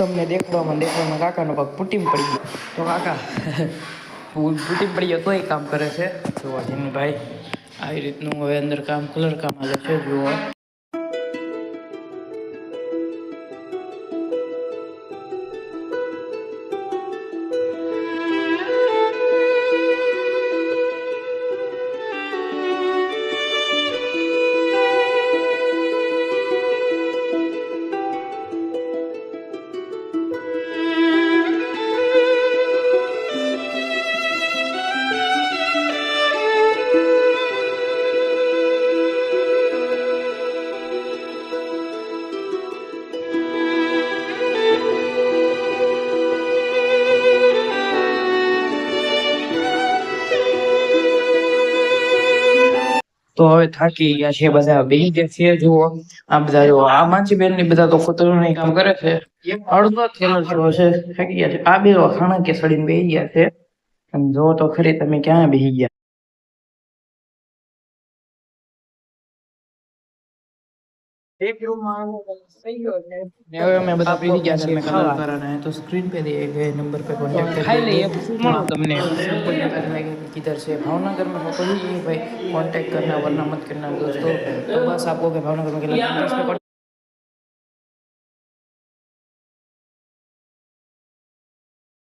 તમને દેખવામાં કાકાનો પગ પૂટીમ પડી ગયો. તો કાકા પૂટીમ પડી ગયો તોય કામ કરે છે. જોવા જીનભાઈ આવી રીતનું હવે અંદર કામ કલર કામ હાલે છે. જુઓ તો હવે થાકી ગયા છે બધા બેસી ગયા છે. જુઓ આ બધા જુઓ આ માછી બેન ની બધા તો ખતરનાક કામ કરે છે. અડધો થેલો જેવો છે થાકી ગયા છે. આ બે ખાણા કે સડીને બેસી ગયા છે. અને જો તો ખરી તમે ક્યાં બેસી ગયા. એક રૂમમાં થઈ ગયો છે ને હવે અમે બધા બેસી ગયા છે કલર કરવાના તો સ્ક્રીન पे दिए गए नंबर पे कांटेक्ट कर खाई लिए तुमने किधर से भावनगर में हो तो ही भाई कांटेक्ट करना वरना मत करना दोस्तों. तो बस आपको के भावनगर में के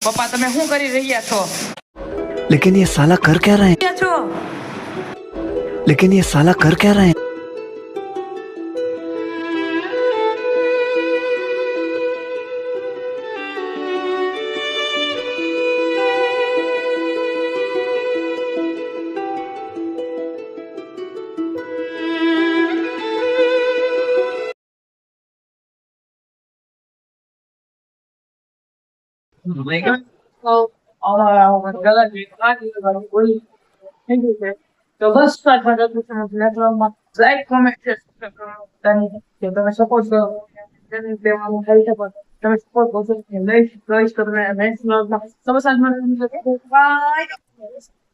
पप्पा તમે શું કરી રહ્યા છો? लेकिन ये साला कर क्या रहे हैं? लेकिन ये साला कर क्या रहे हैं? તો બસ લાઈક કોમેન્ટ તમે સપોર્ટ કરો તમે સપોર્ટ કરશો.